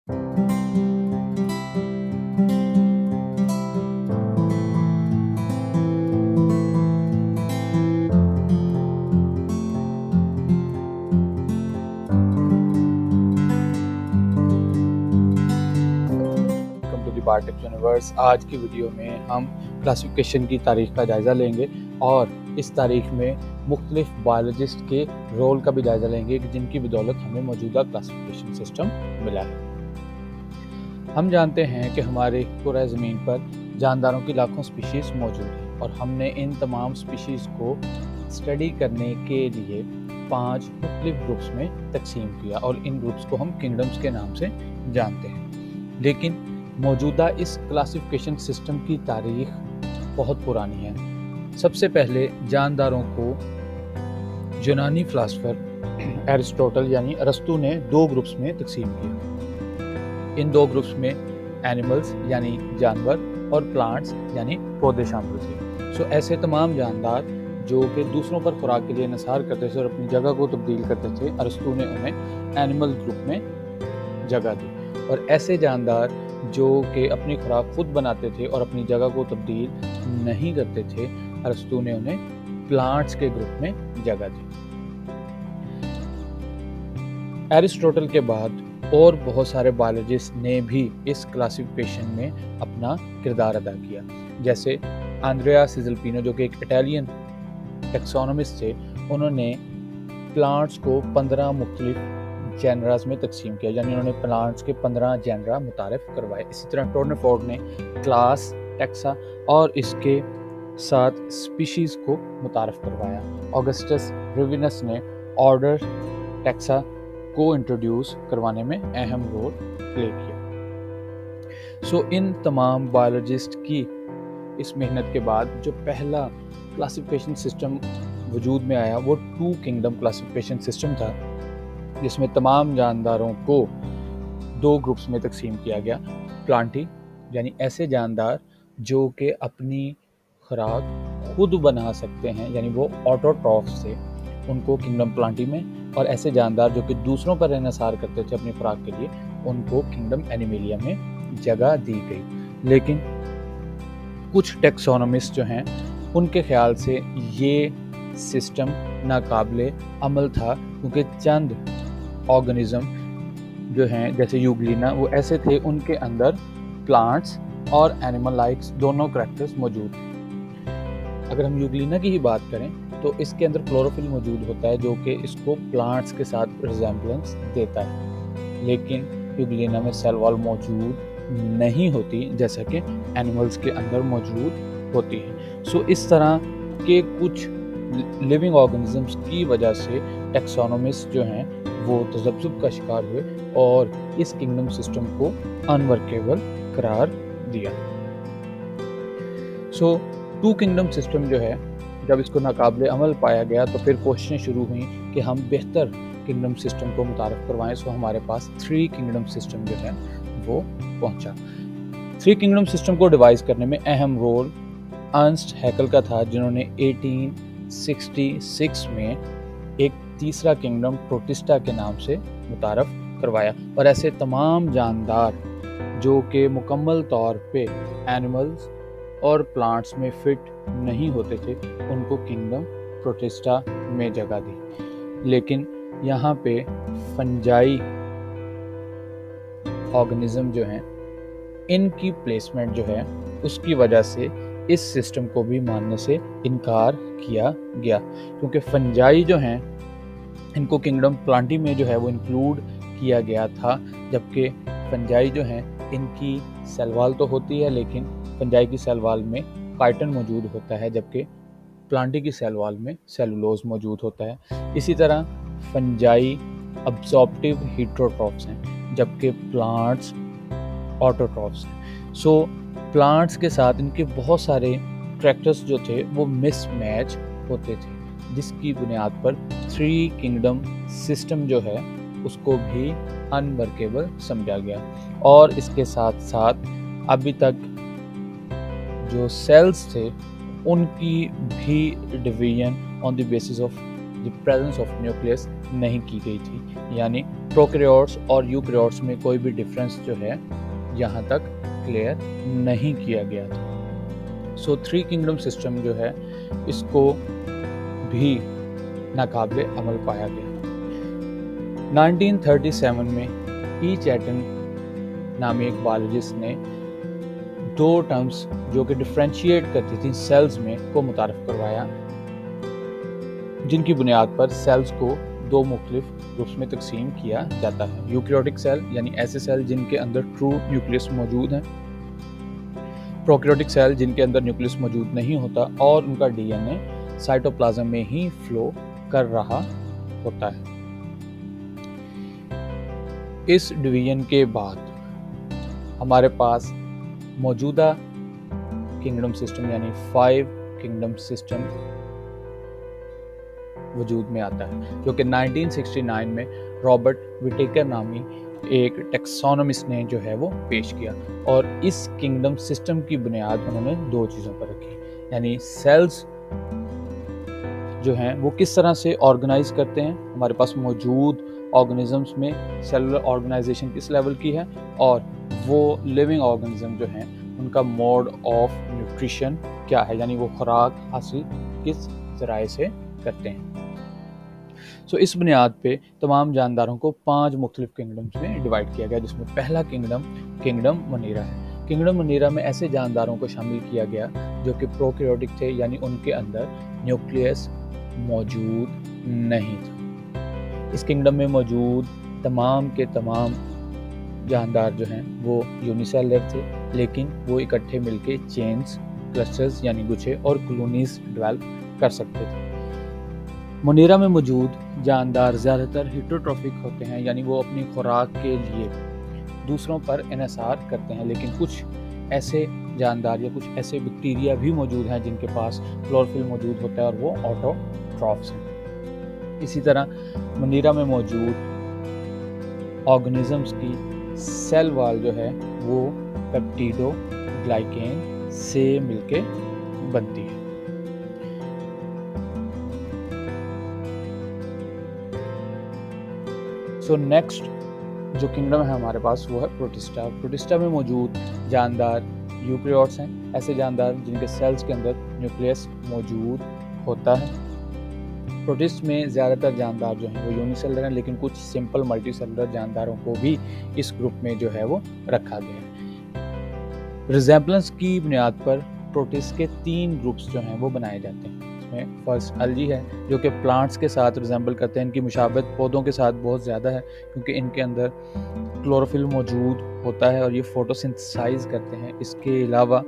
Welcome to the biotech universe. आज की video में हम क्लासिफिकेशन की तारीख का जायज़ा लेंगे और इस तारीख में मुख्तलिफ बायोलॉजिस्ट के रोल का भी जायज़ा लेंगे कि जिनकी बदौलत हमें मौजूदा क्लासिफिकेशन सिस्टम मिला है। हम जानते हैं कि हमारे पूरा ज़मीन पर जानदारों की लाखों स्पीशीज़ मौजूद हैं और हमने इन तमाम स्पीशीज़ को स्टडी करने के लिए 5 मुख्तलिफ ग्रुप्स में तकसीम किया और इन ग्रुप्स को हम किंगडम्स के नाम से जानते हैं। लेकिन मौजूदा इस क्लासिफिकेशन सिस्टम की तारीख बहुत पुरानी है। सबसे पहले जानदारों को यूनानी फ़िलासफ़र एरिस्टोटल यानी अरस्तू ने 2 ग्रुप्स में तकसीम किया। इन 2 ग्रुप्स में एनिमल्स यानी जानवर और प्लांट्स यानी पौधे शामिल थे। ऐसे तमाम जानदार जो कि दूसरों पर खुराक के लिए इंहिसार करते थे और अपनी जगह को तब्दील करते थे, अरस्तू ने उन्हें एनिमल ग्रुप में जगह दी। और ऐसे जानदार जो कि अपनी खुराक खुद बनाते थे और अपनी जगह को तब्दील नहीं करते थे, अरस्तू ने उन्हें प्लांट्स के ग्रुप में जगह दी। एरिस्टोटल के बाद और बहुत सारे बायोलॉजिस्ट ने भी इस क्लासिफिकेशन में अपना किरदार अदा किया, जैसे आंद्रेआ सिज़ल्पिनो जो कि एक इटालियन टेक्सोनोमिस्ट थे। उन्होंने प्लांट्स को 15 मुख्तलिफ जेनरास में तकसीम किया, यानी उन्होंने प्लांट्स के 15 जेनरा मुतारफ़ करवाए। इसी तरह टोर्नेफोर्ड ने क्लास, टैक्सा और इसके 7 स्पीशीज़ को मुतारफ़ करवाया। ऑगस्टस रिविनस ने ऑर्डर टैक्सा को इंट्रोड्यूस करवाने में अहम रोल प्ले किया। इन तमाम बायोलॉजिस्ट की इस मेहनत के बाद जो पहला क्लासिफिकेशन सिस्टम वजूद में आया वो 2 किंगडम क्लासिफिकेशन सिस्टम था, जिसमें तमाम जानदारों को 2 ग्रुप्स में तकसीम किया गया। प्लांटी यानी ऐसे जानदार जो कि अपनी खुराक खुद बना सकते हैं, यानी वो ऑटोट्रॉफ्स थे, उनको किंगडम प्लांटी में, और ऐसे जानदार जो कि दूसरों पर इंहिसार करते थे अपनी खुराक के लिए, उनको किंगडम एनिमेलिया में जगह दी गई। लेकिन कुछ टेक्सोनोमिस्ट जो हैं उनके ख्याल से ये सिस्टम नाकाबिले अमल था, क्योंकि चंद ऑर्गेनिज्म जो हैं जैसे यूग्लिना वो ऐसे थे, उनके अंदर प्लांट्स और एनिमल लाइक्स दोनों करैक्टर्स मौजूद थे। अगर हम यूग्लिना की ही बात करें तो इसके अंदर क्लोरोफिल मौजूद होता है जो कि इसको प्लांट्स के साथ रिजेम्बलेंस देता है, लेकिन यूग्लिना में सेल वॉल मौजूद नहीं होती जैसा कि एनिमल्स के अंदर मौजूद होती है। इस तरह के कुछ लिविंग ऑर्गेनिजम्स की वजह से टेक्सोनोमिस्ट जो हैं वो तज़ब्ज़ुब का शिकार हुए और इस किंगडम सिस्टम को अनवर्केबल करार दिया। 2 किंगडम सिस्टम जो है, जब इसको नाकाबिले अमल पाया गया तो फिर कोशिशें शुरू हुई कि हम बेहतर किंगडम सिस्टम को मुतारफ़ करवाएं। हमारे पास 3 किंगडम सिस्टम जो है वो पहुंचा। 3 किंगडम सिस्टम को डिवाइस करने में अहम रोल अर्नस्ट हैकल का था, जिन्होंने 1866 में एक तीसरा किंगडम प्रोटिस्टा के नाम से मुतारफ़ करवाया। और ऐसे तमाम जानदार जो कि मुकम्मल तौर पे एनिमल्स और प्लांट्स में फिट नहीं होते थे, उनको किंगडम प्रोटिस्टा में जगह दी। लेकिन यहाँ पे फंजाई ऑर्गेनिज्म जो हैं, इनकी प्लेसमेंट जो है उसकी वजह से इस सिस्टम को भी मानने से इनकार किया गया, क्योंकि फंजाई जो हैं इनको किंगडम प्लांटी में जो है वो इंक्लूड किया गया था, जबकि फंजाई जो हैं इनकी सेल वॉल तो होती है, लेकिन फंजाई की सेल वॉल में काइटन मौजूद होता है, जबकि प्लांटी की सेल वॉल में सेलुलोज मौजूद होता है। इसी तरह फंजाई अब्सॉर्प्टिव हीटरोट्रॉफ्स हैं, जबकि प्लांट्स ऑटोट्रॉफ्स हैं। प्लांट्स के साथ इनके बहुत सारे करैक्टर्स जो थे वो मिसमैच होते थे, जिसकी बुनियाद पर 3 किंगडम सिस्टम जो है उसको भी अनवर्केबल समझा गया। और इसके साथ साथ अभी तक जो सेल्स थे उनकी भी division on the basis of the presence of nucleus नहीं की गई थी, यानी प्रोकैरियोट्स और यूकैरियोट्स में कोई भी डिफरेंस जो है यहाँ तक क्लियर नहीं किया गया था। सो थ्री किंगडम सिस्टम जो है इसको भी नाकाबिले अमल पाया गया। 1937 में ई चैटन नामी एक बायोलॉजिस्ट ने दो टर्म्स जो कि डिफ्रेंशिएट करती थी सेल्स में को मुतारफ करवाया, जिनकी बुनियाद पर सेल्स को दो मुख्तलिफ ग्रुप्स में तकसीम किया जाता है। यूकैरियोटिक सेल यानी ऐसे सेल जिनके अंदर ट्रू न्यूक्लियस मौजूद है, प्रोकैरियोटिक सेल जिनके अंदर न्यूक्लियस मौजूद नहीं होता और उनका डीएनए साइटोप्लाज्म में ही फ्लो कर रहा होता है। इस डिवीजन के बाद हमारे पास मौजूदा किंगडम सिस्टम यानी 5 किंगडम सिस्टम वजूद में आता है, जो कि 1969 में रॉबर्ट विटेकर नामी एक टेक्सोनोमिस्ट ने जो है वो पेश किया। और इस किंगडम सिस्टम की बुनियाद उन्होंने दो चीज़ों पर रखी, यानी सेल्स जो हैं वो किस तरह से ऑर्गेनाइज करते हैं, हमारे पास मौजूद ऑर्गेनिजम्स में सेलुलर ऑर्गेनाइजेशन किस लेवल की है, और वो लिविंग ऑर्गेनिज्म जो हैं उनका मोड ऑफ न्यूट्रिशन क्या है, यानी वो खुराक हासिल किस ज़राए से करते हैं। सो इस बुनियाद पे तमाम जानदारों को 5 मुख्तलिफ किंगडम्स में डिवाइड किया गया, जिसमें पहला किंगडम मोनेरा है। किंगडम मोनेरा में ऐसे जानदारों को शामिल किया गया जो कि प्रोकैरियोटिक थे, यानी उनके अंदर न्यूक्लियस मौजूद नहीं था। इस किंगडम में मौजूद तमाम के तमाम जानदार जो हैं वो यूनिसेलुलर थे, लेकिन वो इकट्ठे मिलके चेन्स, क्लस्टर्स यानी गुच्छे और कॉलोनीज डेवलप कर सकते थे। मोनेरा में मौजूद जानदार ज़्यादातर हेटेरोट्रॉफिक होते हैं, यानी वो अपनी खुराक के लिए दूसरों पर इन्हिसार करते हैं, लेकिन कुछ ऐसे जानदार या कुछ ऐसे बैक्टीरिया भी मौजूद हैं जिनके पास क्लोरोफिल मौजूद होता है और वो ऑटोट्रॉफ्स हैं। इसी तरह मोनेरा में मौजूद ऑर्गेनिजम्स की सेल वॉल जो है वो पेप्टिडोग्लाइकेन से मिलके बनती है। सो नेक्स्ट जो किंगडम है हमारे पास वो है प्रोटिस्टा। प्रोटिस्टा में मौजूद जानदार यूकैरियोट्स हैं, ऐसे जानदार जिनके सेल्स के अंदर न्यूक्लियस मौजूद होता है। प्रोटिस्ट में ज़्यादातर जानदार जो हैं वो यूनिसेलुलर हैं, लेकिन कुछ सिंपल मल्टीसेलुलर जानदारों को भी इस ग्रुप में जो है वो रखा गया है। रिजेम्बलेंस की बुनियाद पर प्रोटिस्ट के 3 ग्रुप्स जो हैं वो बनाए जाते हैं। इसमें फर्स्ट अलगी है जो कि प्लांट्स के साथ रिजेंबल करते हैं, इनकी मुशाबहत पौधों के साथ बहुत ज़्यादा है क्योंकि इनके अंदर क्लोरोफिल मौजूद होता है और ये फोटोसिंथेसाइज करते हैं। इसके अलावा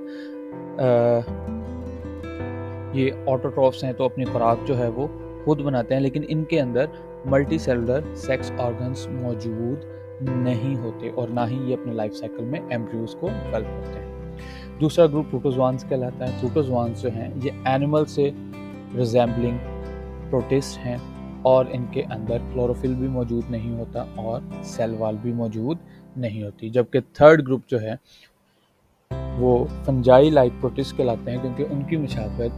ये ऑटोट्रॉफ्स हैं, तो अपनी खुराक जो है वो खुद बनाते हैं, लेकिन इनके अंदर मल्टी सेलुलर सेक्स ऑर्गन्स मौजूद नहीं होते और ना ही ये अपने लाइफ साइकिल में एम्ब्रियोज को डेवलप करते हैं। दूसरा ग्रुप प्रोटोजोआन्स कहलाता है। प्रोटोजोआन्स जो हैं ये एनिमल से रिजेंबलिंग प्रोटिस्ट हैं और इनके अंदर क्लोरोफिल भी मौजूद नहीं होता और सेल वॉल भी मौजूद नहीं होती। जबकि थर्ड ग्रुप जो है वो फंजाई लाइक प्रोटिस्ट कहलाते हैं क्योंकि उनकी मुशाबहत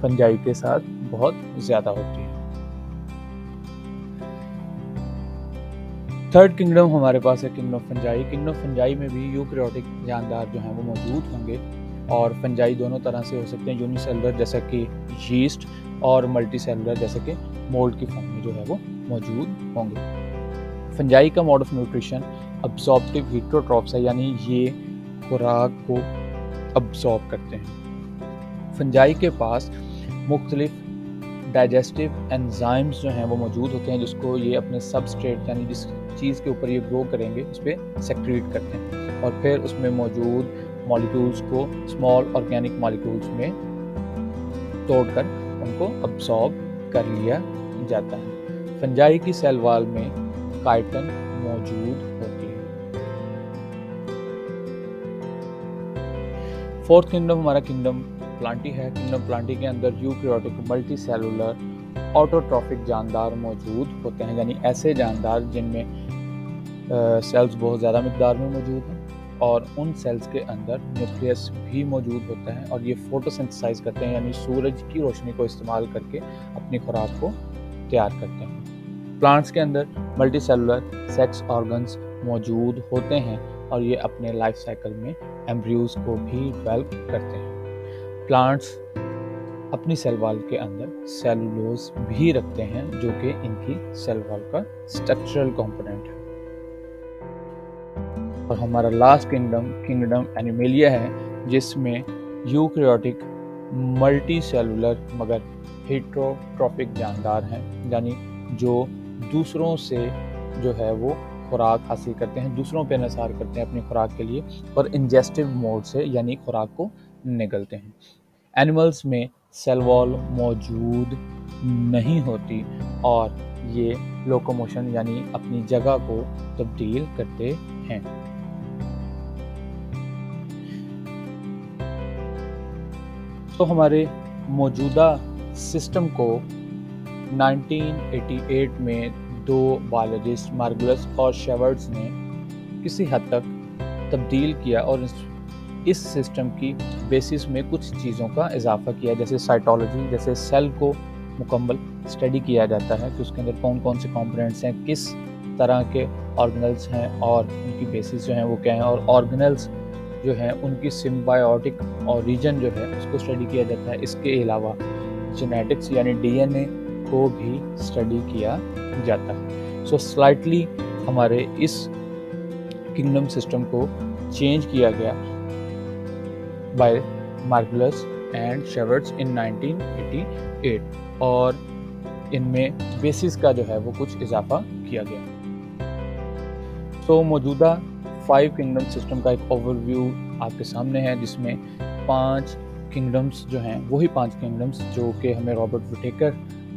फंजाई के साथ बहुत ज़्यादा होती है। थर्ड किंगडम हमारे पास है किंगडम फंजाई। किंगडम फंजाई में भी यूकैरियोटिक जानदार जो हैं वो मौजूद होंगे और फंजाई दोनों तरह से हो सकते हैं, यूनिसेलुलर जैसा कि यीस्ट और मल्टी सेलुलर जैसे कि मोल्ड की फॉर्म में जो है वो मौजूद होंगे। फंजाई का मोड ऑफ न्यूट्रिशन अब्सॉर्प्टिव हेटेरोट्रॉफ्स है, यानी ये खुराक को अब्सॉर्ब करते हैं। फंजाई के पास मुख्तलिफ डाइजेस्टिव एंजाइम्स जो हैं वो मौजूद होते हैं जिसको ये अपने सबस्ट्रेट यानी जिस चीज़ के ऊपर ये ग्रो करेंगे उस पर सेक्रीट करते हैं और फिर उसमें मौजूद मॉलिक्यूल्स को स्मॉल ऑर्गेनिक मॉलिक्यूल्स में तोड़कर उनको अब्सॉर्ब कर लिया जाता है। फंजाई की सेल वॉल में काइटिन मौजूद होती है। फोर्थ किंगडम हमारा किंगडम प्लांटी है। किंगडम प्लांटी के अंदर यूकैरियोटिक मल्टी सेलुलर ऑटोट्रॉफिक जानदार मौजूद होते हैं, यानी ऐसे जानदार जिनमें सेल्स बहुत ज़्यादा मिकदार में मौजूद हैं और उन सेल्स के अंदर न्यूक्लियस भी मौजूद होता है और ये फोटोसिंथेसाइज करते हैं, यानी सूरज की रोशनी को इस्तेमाल करके अपनी खुराक को तैयार करते हैं। प्लांट्स के अंदर मल्टीसेलुलर सेक्स ऑर्गन्स मौजूद होते हैं और ये अपने लाइफ साइकिल में एम्ब्रियोज को भी डेवलप करते हैं। प्लांट्स अपनी सेल वॉल के अंदर सेलुलोज भी रखते हैं जो कि इनकी सेल वॉल का स्ट्रक्चरल कंपोनेंट है। और हमारा लास्ट किंगडम एनिमेलिया है, जिसमें यूकैरियोटिक मल्टी सेलुलर मगर हेटेरोट्रॉफिक जानदार हैं, यानी जो दूसरों से जो है वो खुराक हासिल करते हैं, दूसरों पे इंहिसार करते हैं अपनी खुराक के लिए और इंजेस्टिव मोड से यानी खुराक को निगलते हैं। एनिमल्स में सेल वॉल मौजूद नहीं होती और ये लोकोमोशन यानी अपनी जगह को तब्दील करते हैं। तो हमारे मौजूदा सिस्टम को 1988 में दो बायोलॉजिस्ट मार्गुलस और शेवर्ट्स ने किसी हद तक तब्दील किया और इस सिस्टम की बेसिस में कुछ चीज़ों का इजाफा किया, जैसे साइटोलॉजी, जैसे सेल को मुकम्मल स्टडी किया जाता है कि उसके अंदर कौन कौन से कंपोनेंट्स हैं, किस तरह के ऑर्गेनल्स हैं और उनकी बेसिस जो हैं वो क्या हैं, और ऑर्गेनल्स जो हैं उनकी सिम्बायोटिक ओरिजिन जो है उसको स्टडी किया जाता है। इसके अलावा जेनेटिक्स यानी डीएनए को भी स्टडी किया जाता है। सो स्लाइटली हमारे इस किंगडम सिस्टम को चेंज किया गया बाय मार्गुलस एंड शेवर्ट्स इन 1988 और इनमें बेसिस का जो है वो कुछ इजाफा किया गया। तो मौजूदा 5 किंगडम सिस्टम का एक ओवरव्यू आपके सामने है, जिसमें 5 किंगडम्स जो हैं वही 5 किंगडम्स जो कि हमें रॉबर्ट विटेकर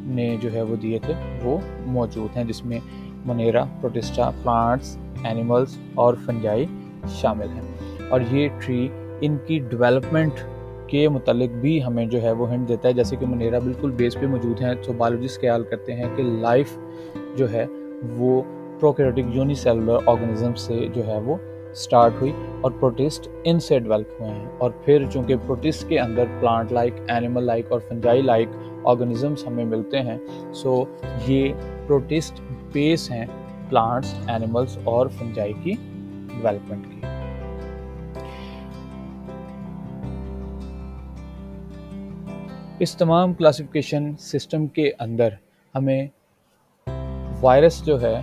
ने जो है वो दिए थे वो मौजूद हैं, जिसमें मोनेरा, प्रोटिस्टा, प्लांट्स, एनिमल्स और फंजाई शामिल हैं। और ये ट्री इनकी डेवलपमेंट के मुतालिक भी हमें जो है वो हिंट देता है। जैसे कि मोनेरा बिल्कुल बेस पे मौजूद हैं, तो बायोलॉजिस्ट ख्याल करते हैं कि लाइफ जो है वो प्रोकैरियोटिक यूनिसेलुलर ऑर्गेनिज्म से जो है वो स्टार्ट हुई और प्रोटिस्ट इनसे डेवलप हुए हैं। और फिर चूंकि प्रोटिस्ट के अंदर प्लांट लाइक, एनिमल लाइक और फंजाई लाइक ऑर्गेनिजम्स हमें मिलते हैं, सो ये प्रोटिस्ट बेस हैं प्लांट्स, एनिमल्स और फंजाई की डेवलपमेंट की। इस तमाम क्लासिफिकेशन सिस्टम के अंदर हमें वायरस जो है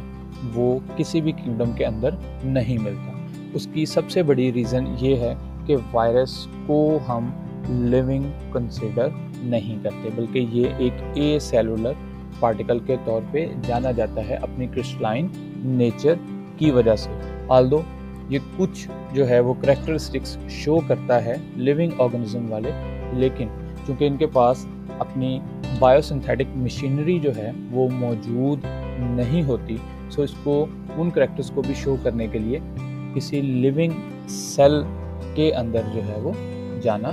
वो किसी भी किंगडम के अंदर नहीं मिलता। उसकी सबसे बड़ी रीज़न ये है कि वायरस को हम लिविंग कंसीडर नहीं करते, बल्कि ये एक ए सेलुलर पार्टिकल के तौर पे जाना जाता है अपनी क्रिस्टलाइन नेचर की वजह से। आल्दो ये कुछ जो है वो करैक्टरिस्टिक्स शो करता है लिविंग ऑर्गेनिज्म वाले, लेकिन चूँकि इनके पास अपनी बायोसिंथेटिक मशीनरी जो है वो मौजूद नहीं होती, सो इसको उन करैक्टर्स को भी शो करने के लिए किसी लिविंग सेल के अंदर जो है वो जाना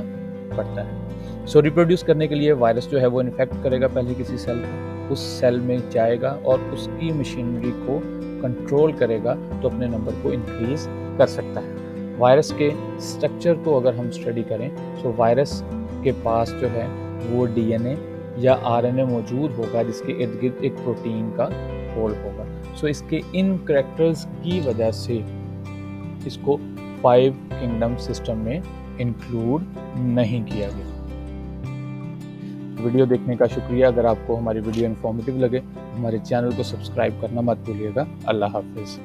पड़ता है। सो रिप्रोड्यूस करने के लिए वायरस जो है वो इन्फेक्ट करेगा पहले किसी सेल को, उस सेल में जाएगा और उसकी मशीनरी को कंट्रोल करेगा तो अपने नंबर को इंक्रीज कर सकता है। वायरस के स्ट्रक्चर को अगर हम स्टडी करें, सो वायरस के पास जो है वो डीएनए या आरएनए मौजूद होगा जिसके इर्द गिर्द एक प्रोटीन का होल होगा। सो इसके इन करैक्टर्स की वजह से इसको 5 किंगडम सिस्टम में इंक्लूड नहीं किया गया। वीडियो देखने का शुक्रिया। अगर आपको हमारी वीडियो इन्फॉर्मेटिव लगे हमारे चैनल को सब्सक्राइब करना मत भूलिएगा। अल्लाह हाफिज़।